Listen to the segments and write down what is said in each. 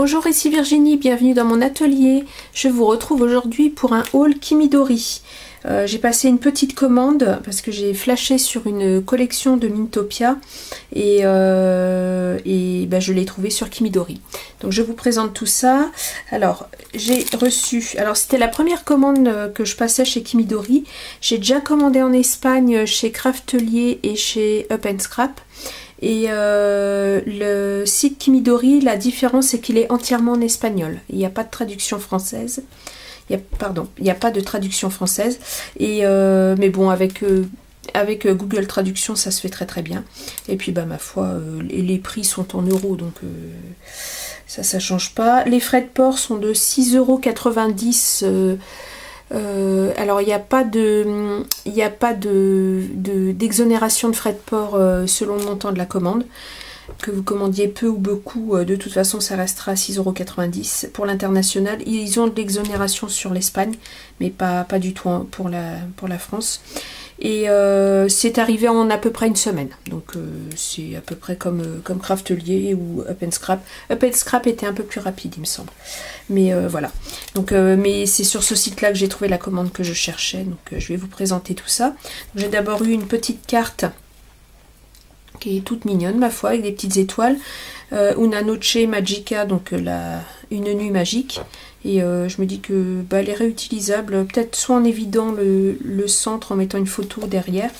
Bonjour, ici Virginie, bienvenue dans mon atelier. Je vous retrouve aujourd'hui pour un haul Kimidori. J'ai passé une petite commande parce que j'ai flashé sur une collection de Mintopia et je l'ai trouvé sur Kimidori. Donc je vous présente tout ça. Alors j'ai reçu, alors c'était la première commande que je passais chez Kimidori. J'ai déjà commandé en Espagne chez Craftelier et chez Up & Scrap. Et le site Kimidori, la différence c'est qu'il est entièrement en espagnol. Il n'y a pas de traduction française. Il n'y a pas de traduction française. Et mais bon, avec Google Traduction, ça se fait très très bien. Et puis bah ma foi, les prix sont en euros, donc ça change pas. Les frais de port sont de 6,90 €. Alors il n'y a pas d'exonération de frais de port selon le montant de la commande. Que vous commandiez peu ou beaucoup, de toute façon ça restera 6,90 € pour l'international. Ils ont de l'exonération sur l'Espagne, mais pas du tout pour la France. Et c'est arrivé en à peu près une semaine. Donc c'est à peu près comme Craftelier ou Up & Scrap. Up & Scrap était un peu plus rapide, il me semble. Mais voilà. Donc, mais c'est sur ce site-là que j'ai trouvé la commande que je cherchais. Donc je vais vous présenter tout ça. J'ai d'abord eu une petite carte qui est toute mignonne, ma foi, avec des petites étoiles. Una Noche Magica, donc une nuit magique. Et je me dis que elle est réutilisable, peut-être soit en évidant le centre en mettant une photo derrière,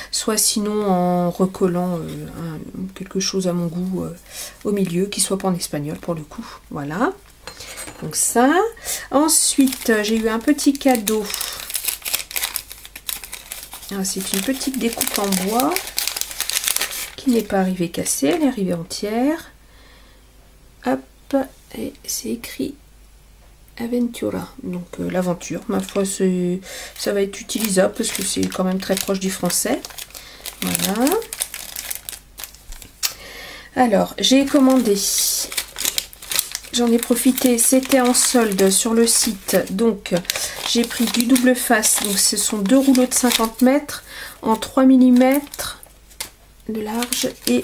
soit sinon en recollant quelque chose à mon goût au milieu, qui soit pas en espagnol pour le coup. Voilà. Donc ça. Ensuite, j'ai eu un petit cadeau. C'est une petite découpe en bois qui n'est pas arrivée cassée, elle est arrivée entière. Hop, et c'est écrit Aventura, donc l'aventure. Ma foi, ça va être utilisable parce que c'est quand même très proche du français. Voilà. Alors, j'ai commandé. J'en ai profité, c'était en solde sur le site. Donc, j'ai pris du double face. Donc, ce sont deux rouleaux de 50 mètres en 3 mm de large et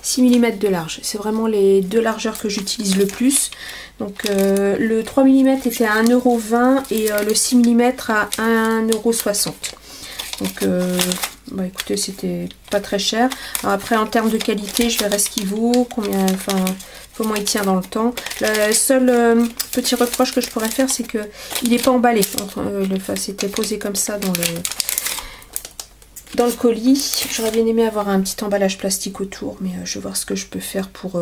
6 mm de large. C'est vraiment les deux largeurs que j'utilise le plus. Donc le 3 mm était à 1,20 € et le 6 mm à 1,60 €. Donc écoutez, c'était pas très cher. Alors après, en termes de qualité, je verrai ce qu'il vaut, comment il tient dans le temps. Le seul petit reproche que je pourrais faire, c'est que il n'est pas emballé. C'était posé comme ça dans le colis. J'aurais bien aimé avoir un petit emballage plastique autour, mais je vais voir ce que je peux faire pour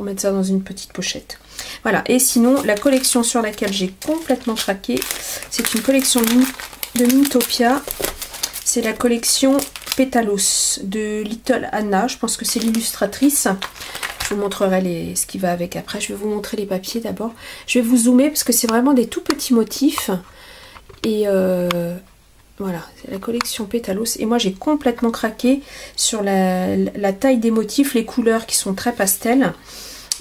mettre ça dans une petite pochette. Voilà, et sinon, la collection sur laquelle j'ai complètement craqué, c'est une collection de Mintopia. C'est la collection Pétalos de Little Anna. Je pense que c'est l'illustratrice. Je vous montrerai ce qui va avec après. Je vais vous montrer les papiers d'abord. Je vais vous zoomer parce que c'est vraiment des tout petits motifs. Et voilà, c'est la collection Pétalos. Et moi, j'ai complètement craqué sur la taille des motifs, les couleurs qui sont très pastel.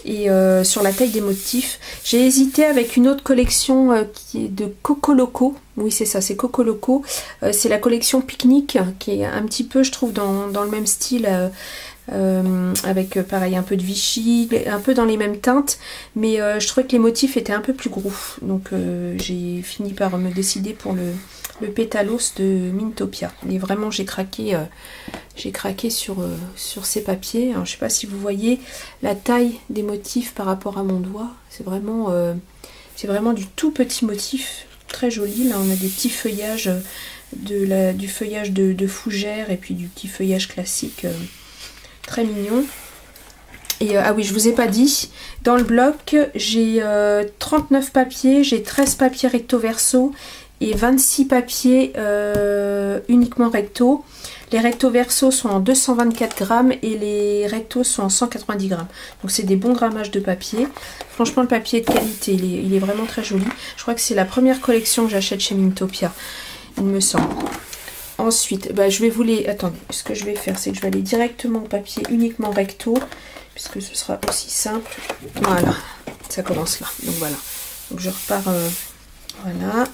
Et sur la taille des motifs. J'ai hésité avec une autre collection qui est de Coco Loco. Oui, c'est ça, c'est Coco Loco. C'est la collection Pique-Nique qui est un petit peu, je trouve, dans le même style. Avec pareil un peu de Vichy, un peu dans les mêmes teintes, mais je trouvais que les motifs étaient un peu plus gros, donc j'ai fini par me décider pour le Pétalos de Mintopia. Et vraiment j'ai craqué sur ces papiers. Alors, je sais pas si vous voyez la taille des motifs par rapport à mon doigt, c'est vraiment du tout petit motif, très joli. Là on a des petits feuillages, du feuillage de fougère et puis du petit feuillage classique. Très mignon. Et ah oui, je vous ai pas dit, dans le bloc j'ai 39 papiers, j'ai 13 papiers recto verso et 26 papiers uniquement recto. Les recto verso sont en 224 grammes et les rectos sont en 190 grammes. Donc c'est des bons grammages de papier. Franchement, le papier est de qualité, il est vraiment très joli. Je crois que c'est la première collection que j'achète chez Mintopia, il me semble. Ensuite, je vais vous les... Attendez, ce que je vais faire, c'est que je vais aller directement au papier uniquement recto, puisque ce sera aussi simple. Voilà, ça commence là. Donc voilà. Donc je repars... voilà.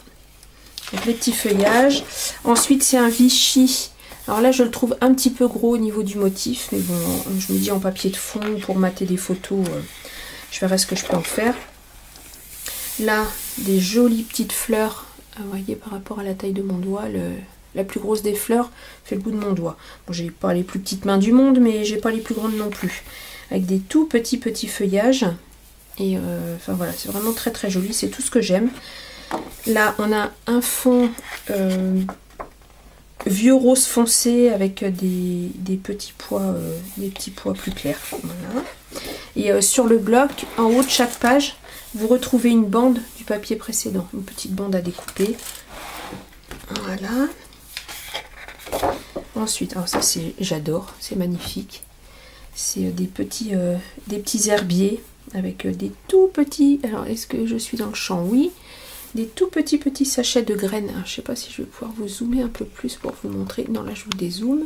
Donc les petits feuillages. Ensuite, c'est un Vichy. Alors là, je le trouve un petit peu gros au niveau du motif. Mais bon, je me dis en papier de fond, pour mater des photos, Je verrai ce que je peux en faire. Là, des jolies petites fleurs. Vous voyez, par rapport à la taille de mon doigt, la plus grosse des fleurs fait le bout de mon doigt. Bon, j'ai pas les plus petites mains du monde, mais j'ai pas les plus grandes non plus. Avec des tout petits feuillages. Et enfin voilà, c'est vraiment très très joli, c'est tout ce que j'aime. Là, on a un fond vieux rose foncé avec des petits pois plus clairs. Voilà. Et sur le bloc, en haut de chaque page, vous retrouvez une bande du papier précédent, une petite bande à découper. Voilà. Ensuite, alors ça j'adore, c'est magnifique. C'est des petits herbiers avec des tout petits. Alors, est-ce que je suis dans le champ? Oui. Des tout petits sachets de graines. Alors, je ne sais pas si je vais pouvoir vous zoomer un peu plus pour vous montrer. Non, là je vous dézoome.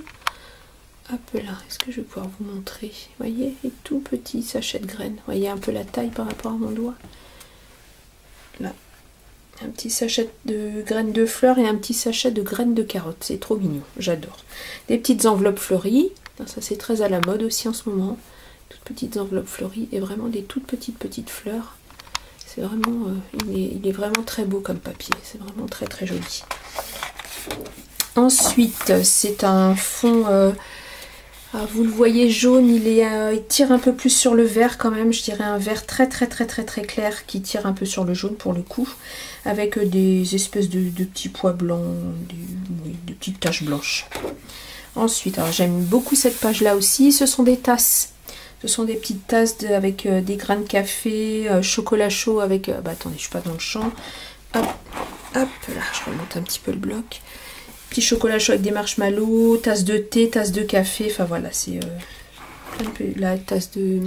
Hop là, est-ce que je vais pouvoir vous montrer? Vous voyez, les tout petits sachets de graines. Vous voyez un peu la taille par rapport à mon doigt. Là, un petit sachet de graines de fleurs et un petit sachet de graines de carottes. C'est trop mignon, j'adore. Des petites enveloppes fleuries. Ça c'est très à la mode aussi en ce moment. Toutes petites enveloppes fleuries et vraiment des toutes petites fleurs. C'est vraiment, il est vraiment très beau comme papier. C'est vraiment très très joli. Ensuite, c'est un fond, vous le voyez jaune, il tire un peu plus sur le vert quand même. Je dirais un vert très clair qui tire un peu sur le jaune pour le coup. Avec des espèces de petits pois blancs, des petites taches blanches. Ensuite, alors j'aime beaucoup cette page là aussi. Ce sont des tasses. Ce sont des petites tasses avec des grains de café, chocolat chaud avec... attendez, je suis pas dans le champ. Hop, là, je remonte un petit peu le bloc. Petit chocolat chaud avec des marshmallows, tasse de thé, tasse de café. Enfin voilà, c'est un peu la tasse de...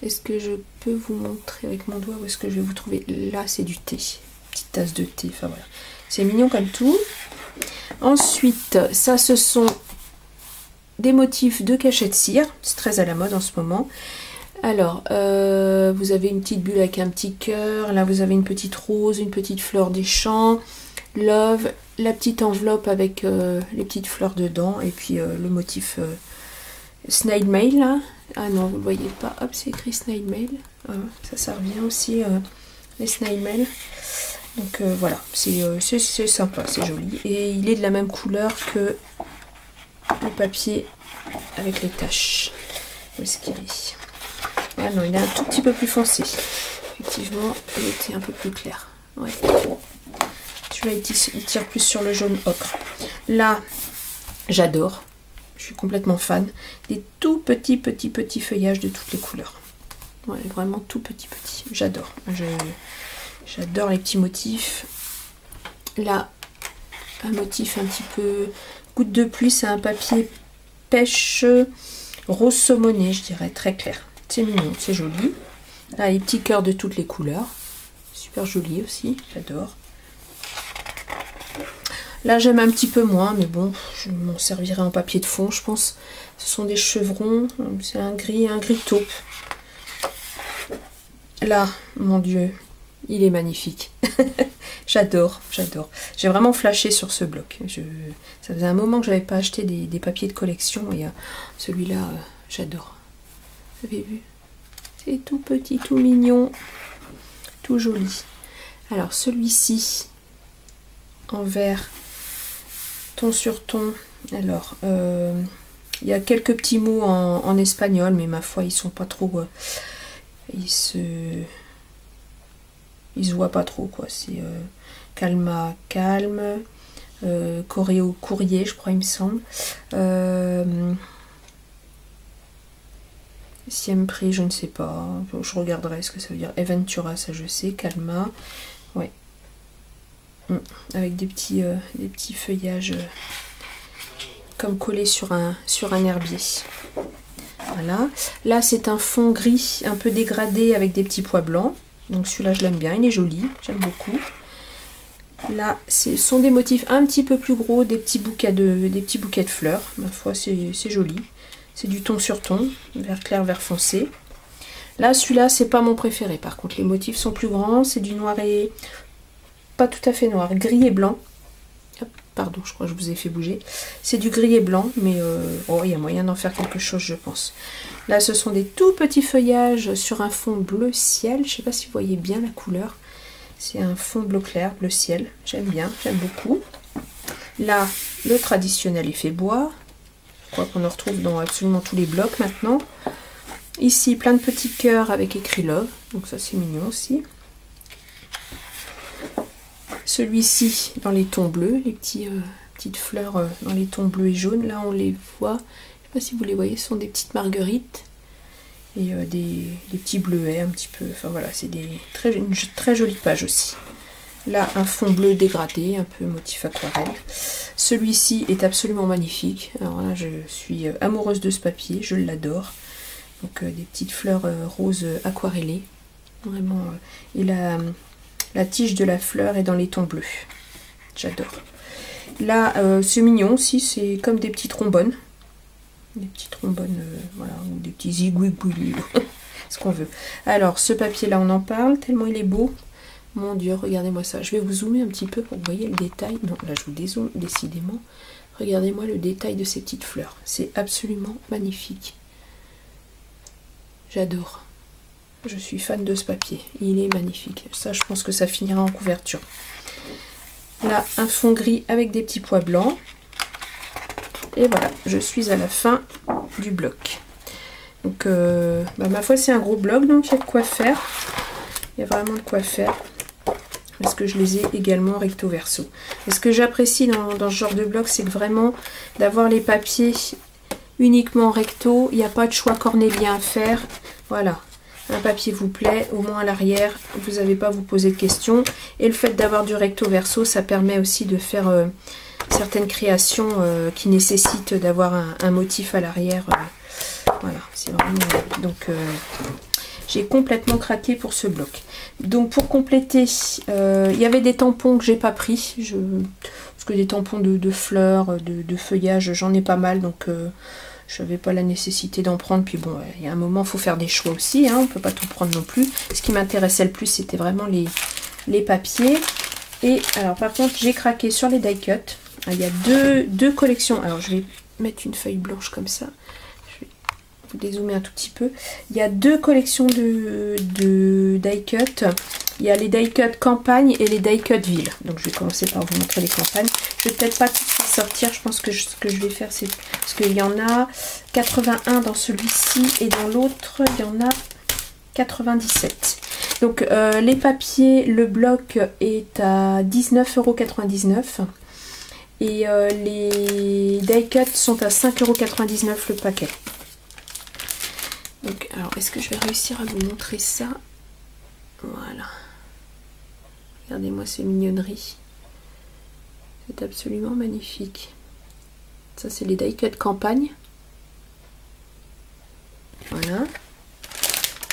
Est-ce que je peux vous montrer avec mon doigt où est-ce que je vais vous trouver? Là, c'est du thé. Petite tasse de thé, enfin voilà. C'est mignon comme tout. Ensuite, ça, ce sont... des motifs de cachet de cire, c'est très à la mode en ce moment. Alors, vous avez une petite bulle avec un petit cœur, là vous avez une petite rose, une petite fleur des champs, love, la petite enveloppe avec les petites fleurs dedans, et puis le motif snail mail là. Ah non, vous ne voyez pas, hop, c'est écrit snail mail. Ça revient aussi, les snail mail. Donc voilà, c'est sympa, c'est joli. Et il est de la même couleur que le papier avec les taches. Où est-ce qu'il est? Ah non, il est un tout petit peu plus foncé. Effectivement, il était un peu plus clair. Ouais. Celui-là, il tire plus sur le jaune ocre. Là, j'adore. Je suis complètement fan. Des tout petits feuillages de toutes les couleurs. Ouais, vraiment tout petit. J'adore. J'adore les petits motifs. Là, un motif un petit peu... goutte de pluie, c'est un papier pêche rose saumonné, je dirais, très clair. C'est mignon, c'est joli. Là, les petits cœurs de toutes les couleurs. Super joli aussi, j'adore. Là, j'aime un petit peu moins, mais bon, je m'en servirai en papier de fond, je pense. Ce sont des chevrons, c'est un gris taupe. Là, mon Dieu, il est magnifique. J'adore. J'ai vraiment flashé sur ce bloc. Ça faisait un moment que je n'avais pas acheté des papiers de collection et celui-là, j'adore. Vous avez vu? C'est tout petit, tout mignon, tout joli. Alors celui-ci, en vert, ton sur ton. Alors, il y a quelques petits mots en espagnol, mais ma foi, ils sont pas trop... ils se voient pas trop, quoi. C'est calma, calme, coréo, courrier, je crois, il me semble. Siempre, je ne sais pas. Je regarderai ce que ça veut dire. Eventura, ça je sais. Calma, ouais. Avec des petits feuillages comme collés sur un herbier. Voilà. Là, c'est un fond gris un peu dégradé avec des petits pois blancs. Donc celui-là, je l'aime bien. Il est joli. J'aime beaucoup. Là, ce sont des motifs un petit peu plus gros, des petits bouquets de fleurs. Ma foi, c'est joli. C'est du ton sur ton, vert clair, vert foncé. Là, celui-là, c'est pas mon préféré. Par contre, les motifs sont plus grands. C'est du noir et... pas tout à fait noir, gris et blanc. Hop. Pardon, je crois que je vous ai fait bouger. C'est du gris et blanc, mais oh, il y a moyen d'en faire quelque chose, je pense. Là, ce sont des tout petits feuillages sur un fond bleu ciel. Je ne sais pas si vous voyez bien la couleur. C'est un fond bleu clair, bleu ciel. J'aime bien, j'aime beaucoup. Là, le traditionnel effet bois. Je crois qu'on en retrouve dans absolument tous les blocs maintenant. Ici, plein de petits cœurs avec écrit Love. Donc ça, c'est mignon aussi. Celui-ci dans les tons bleus, les petites fleurs dans les tons bleus et jaunes. Là, on les voit. Je ne sais pas si vous les voyez, ce sont des petites marguerites. Et des petits bleuets un petit peu. Enfin voilà, c'est une très jolie page aussi. Là, un fond bleu dégradé, un peu motif aquarelle. Celui-ci est absolument magnifique. Alors là, je suis amoureuse de ce papier, je l'adore. Donc des petites fleurs roses aquarellées. Vraiment. Et la tige de la fleur est dans les tons bleus. J'adore. Là, c'est mignon aussi, c'est comme des petits trombones. Des petits trombones, voilà, ou des petits zigouigouis, ce qu'on veut. Alors, ce papier-là, on en parle, tellement il est beau. Mon Dieu, regardez-moi ça. Je vais vous zoomer un petit peu pour que vous voyez le détail. Non, là, je vous dézoome, décidément. Regardez-moi le détail de ces petites fleurs. C'est absolument magnifique. J'adore. Je suis fan de ce papier. Il est magnifique. Ça, je pense que ça finira en couverture. Là, un fond gris avec des petits pois blancs. Et voilà, je suis à la fin du bloc. Donc, ma foi, c'est un gros bloc, donc il y a de quoi faire. Il y a vraiment de quoi faire. Parce que je les ai également recto verso. Et ce que j'apprécie dans ce genre de bloc, c'est que vraiment d'avoir les papiers uniquement recto. Il n'y a pas de choix cornélien à faire. Voilà. Un papier vous plaît, au moins à l'arrière, vous n'avez pas à vous poser de questions. Et le fait d'avoir du recto verso, ça permet aussi de faire certaines créations qui nécessitent d'avoir un motif à l'arrière. Voilà, c'est vraiment... Donc, j'ai complètement craqué pour ce bloc. Donc, pour compléter, il y avait des tampons que j'ai pas pris. Parce que des tampons de fleurs, de feuillage, j'en ai pas mal. Donc, je n'avais pas la nécessité d'en prendre. Puis bon, il y a un moment, il faut faire des choix aussi. Hein, on ne peut pas tout prendre non plus. Ce qui m'intéressait le plus, c'était vraiment les papiers. Et alors, par contre, j'ai craqué sur les die cut. Il y a deux collections. Alors, je vais mettre une feuille blanche comme ça. Je vais vous dézoomer un tout petit peu. Il y a deux collections de die cut. Il y a les die cut campagne et les die cut ville. Donc, je vais commencer par vous montrer les campagnes. Je vais peut-être pas tout sortir. Je pense que ce que je vais faire, c'est... Parce qu'il y en a 81 dans celui-ci. Et dans l'autre, il y en a 97. Donc, les papiers, le bloc est à 19,99 €. Et les die cut sont à 5,99 € le paquet. Donc, alors, est-ce que je vais réussir à vous montrer ça? Voilà. Regardez-moi ces mignonneries. C'est absolument magnifique. Ça, c'est les die cut campagne. Voilà.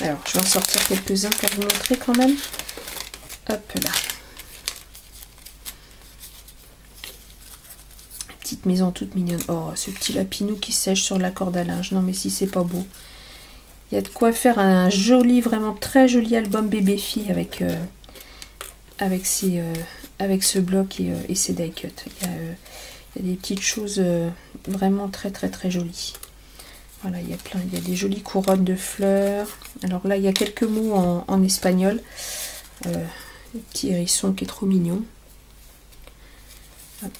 Alors, je vais en sortir quelques-uns pour vous montrer quand même. Hop là. Petite maison toute mignonne. Oh, ce petit lapinou qui sèche sur la corde à linge. Non, mais si c'est pas beau. Il y a de quoi faire un joli, vraiment très joli album bébé-fille avec ce bloc et ces die cut. Il y a des petites choses vraiment très très très jolies. Voilà, il y a des jolies couronnes de fleurs. Alors là, il y a quelques mots en espagnol. Le petit hérisson qui est trop mignon.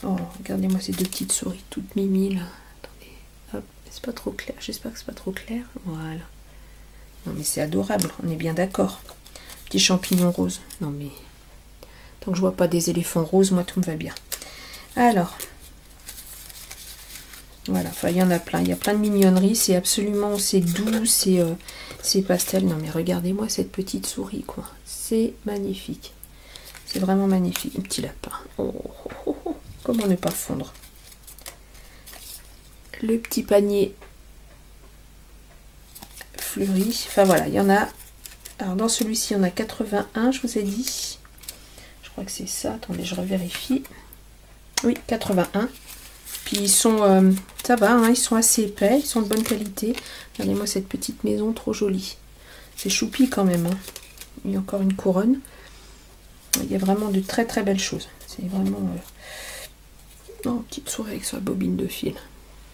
Oh, regardez-moi ces deux petites souris toutes mimi là. Attendez, hop, c'est pas trop clair. J'espère que c'est pas trop clair. Voilà. Non mais c'est adorable, on est bien d'accord. Petit champignon rose. Non mais tant que je vois pas des éléphants roses, moi tout me va bien. Alors, voilà, enfin il y en a plein. Il y a plein de mignonneries. C'est absolument, c'est doux, c'est pastel. Non mais regardez-moi cette petite souris quoi. C'est magnifique. C'est vraiment magnifique. Un petit lapin. Oh, oh, oh, oh. Comment ne pas fondre. Le petit panier fleuri. Enfin voilà, il y en a. Alors dans celui-ci, il y en a 81, je vous ai dit. Je crois que c'est ça. Attendez, je revérifie. Oui, 81. Puis ils sont, ça va, hein, ils sont assez épais, ils sont de bonne qualité. Regardez-moi cette petite maison trop jolie. C'est choupi quand même. Hein. Il y a encore une couronne. Il y a vraiment de très très belles choses. C'est vraiment Non, petite souris avec sa bobine de fil.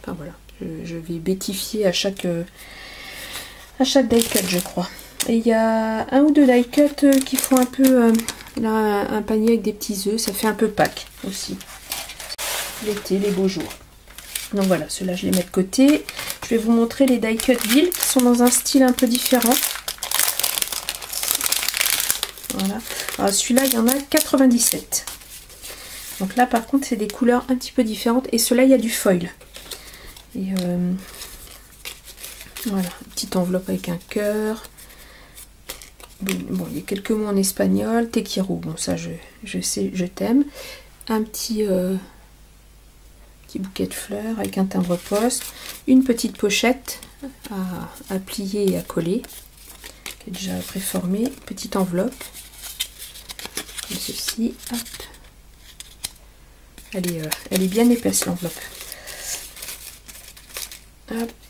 Enfin voilà, je vais bêtifier à chaque die cut, je crois. Et il y a un ou deux die cut qui font un peu là, un panier avec des petits œufs, ça fait un peu Pâques aussi. L'été, les beaux jours. Donc voilà, ceux-là je les mets de côté. Je vais vous montrer les die cut Ville qui sont dans un style un peu différent. Voilà. Alors celui-là, il y en a 97. Donc là par contre c'est des couleurs un petit peu différentes. Et ceux-là, il y a du foil. Et voilà, une petite enveloppe avec un cœur. Bon, il y a quelques mots en espagnol. Te quiero, bon ça je sais, je t'aime. Un petit bouquet de fleurs avec un timbre-poste. Une petite pochette à plier et à coller. Qui est déjà préformée. Petite enveloppe. Comme ceci. Hop. Elle est bien épaisse l'enveloppe.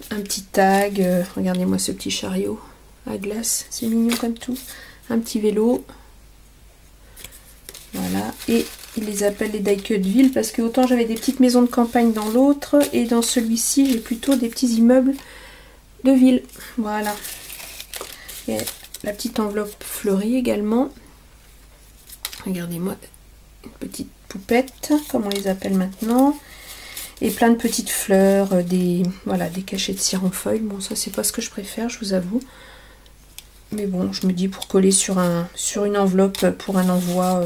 Un petit tag, regardez-moi ce petit chariot à glace, c'est mignon comme tout. Un petit vélo, voilà, et ils les appellent les die cut Ville parce que autant j'avais des petites maisons de campagne dans l'autre, et dans celui-ci j'ai plutôt des petits immeubles de ville, voilà. Et la petite enveloppe fleurie également, regardez-moi, une petite poupette, comme on les appelle maintenant. Et plein de petites fleurs, voilà, des cachets de cire en feuille. Bon, ça, c'est pas ce que je préfère, je vous avoue. Mais bon, je me dis pour coller sur une enveloppe, pour un envoi,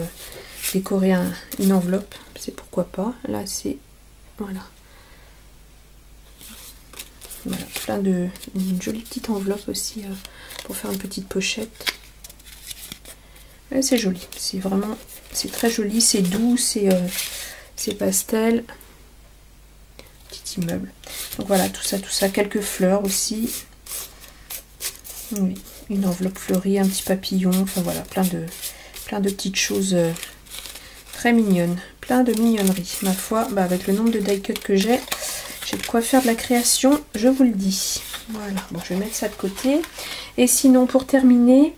décorer une enveloppe, c'est pourquoi pas. Là, c'est... Voilà. Voilà, une jolie petite enveloppe aussi pour faire une petite pochette. C'est joli, c'est vraiment... C'est très joli, c'est doux, c'est pastel. Immeuble. Donc voilà, tout ça, quelques fleurs aussi. Oui, une enveloppe fleurie, un petit papillon, enfin voilà, plein de petites choses très mignonnes, plein de mignonneries. Ma foi, bah avec le nombre de die cut que j'ai de quoi faire de la création, je vous le dis. Voilà, bon, je vais mettre ça de côté. Et sinon, pour terminer,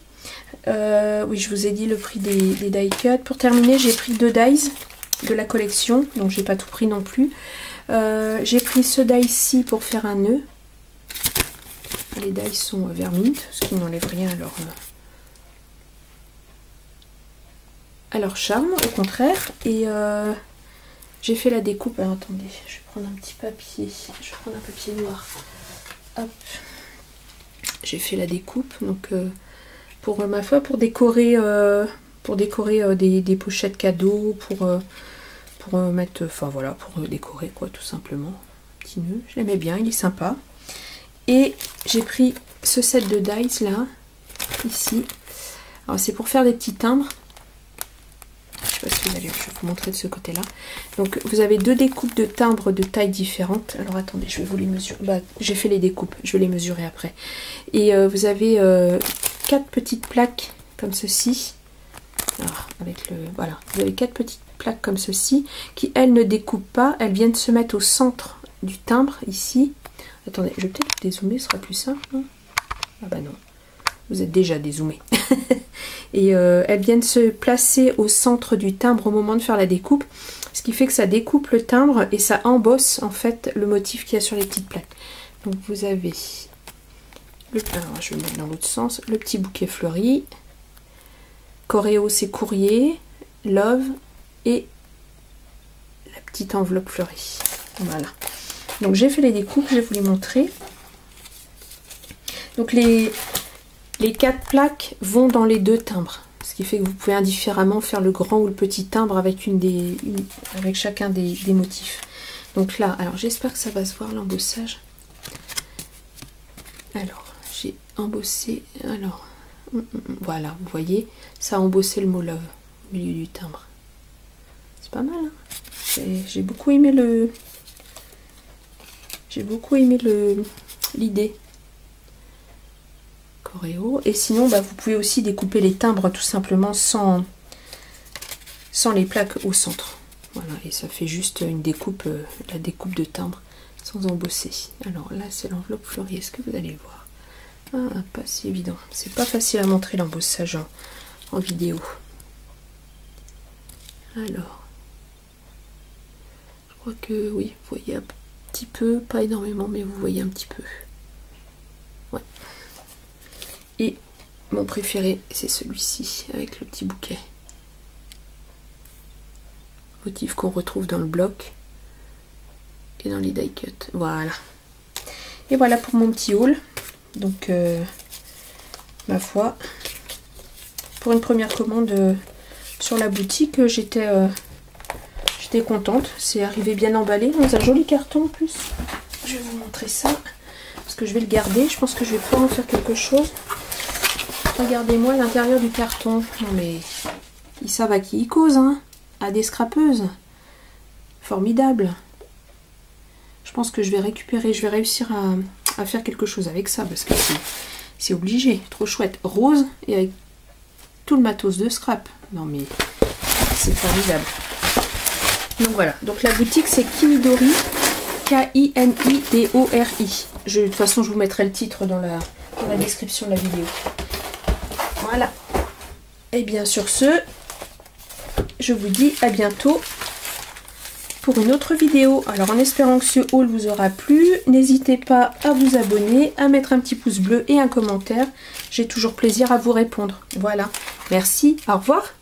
oui, je vous ai dit le prix des die cut. Pour terminer, j'ai pris 2 dies de la collection, donc j'ai pas tout pris non plus. J'ai pris ce die-ci pour faire un nœud. Les dies sont vermines, ce qui n'enlève rien à leur charme, au contraire. Et j'ai fait la découpe. Alors attendez, je vais prendre un petit papier. Je vais prendre un papier noir. Hop. J'ai fait la découpe, donc pour ma foi, pour décorer des pochettes cadeaux, pour mettre, enfin voilà, pour décorer quoi, tout simplement. Petit nœud, je l'aimais bien, il est sympa. Et j'ai pris ce set de dies là, ici. Alors c'est pour faire des petits timbres. Je sais pas si vous allez, je vais vous montrer de ce côté-là. Donc vous avez 2 découpes de timbres de tailles différentes. Alors attendez, je vais vous les mesurer. Bah, j'ai fait les découpes, je vais les mesurer après. Et vous avez 4 petites plaques comme ceci. Alors, voilà, vous avez 4 petites plaques comme ceci qui elles ne découpent pas, elles viennent se mettre au centre du timbre ici. Attendez, je vais peut-être dézoomer, ce sera plus simple. Non, ah bah non, vous êtes déjà dézoomé. Et elles viennent se placer au centre du timbre au moment de faire la découpe, ce qui fait que ça découpe le timbre et ça embosse en fait le motif qu'il y a sur les petites plaques. Donc vous avez alors je vais mettre dans l'autre sens, le petit bouquet fleuri, Coréo c'est courrier, love et la petite enveloppe fleurie. Voilà. Donc j'ai fait les découpes, je vais vous les montrer. Donc les 4 plaques vont dans les 2 timbres. Ce qui fait que vous pouvez indifféremment faire le grand ou le petit timbre avec, avec chacun des motifs. Donc là, alors j'espère que ça va se voir l'embossage. Alors, j'ai embossé, alors, voilà, vous voyez, ça a embossé le mot love au milieu du timbre. C'est pas mal, hein. J'ai beaucoup aimé l'idée. Coréo. Et sinon, bah, vous pouvez aussi découper les timbres tout simplement sans les plaques au centre. Voilà, et ça fait juste une découpe, la découpe de timbre sans embosser. Alors là, c'est l'enveloppe fleurie. Est-ce que vous allez voir? Ah, pas si évident. C'est pas facile à montrer l'embossage en vidéo. Alors, crois que oui, vous voyez un petit peu, pas énormément, mais vous voyez un petit peu. Ouais. Et mon préféré, c'est celui-ci, avec le petit bouquet. Motif qu'on retrouve dans le bloc et dans les die cut. Voilà. Et voilà pour mon petit haul. Donc, ma foi, pour une première commande sur la boutique, j'étais contente. C'est arrivé bien emballé dans un joli carton en plus. Je vais vous montrer ça parce que je vais le garder. Je pense que je vais pouvoir en faire quelque chose. Regardez-moi l'intérieur du carton. Non mais ils savent à qui ils causent, hein. À des scrapeuses. Formidable. Je pense que je vais récupérer, je vais réussir à faire quelque chose avec ça parce que c'est obligé. Trop chouette. Rose et avec tout le matos de scrap. Non mais c'est formidable. Donc voilà. Donc la boutique c'est Kinidori. K-I-N-I-D-O-R-I. De toute façon je vous mettrai le titre dans la description de la vidéo. Voilà. Et bien sur ce, je vous dis à bientôt pour une autre vidéo. Alors en espérant que ce haul vous aura plu, n'hésitez pas à vous abonner, à mettre un petit pouce bleu et un commentaire. J'ai toujours plaisir à vous répondre. Voilà. Merci. Au revoir.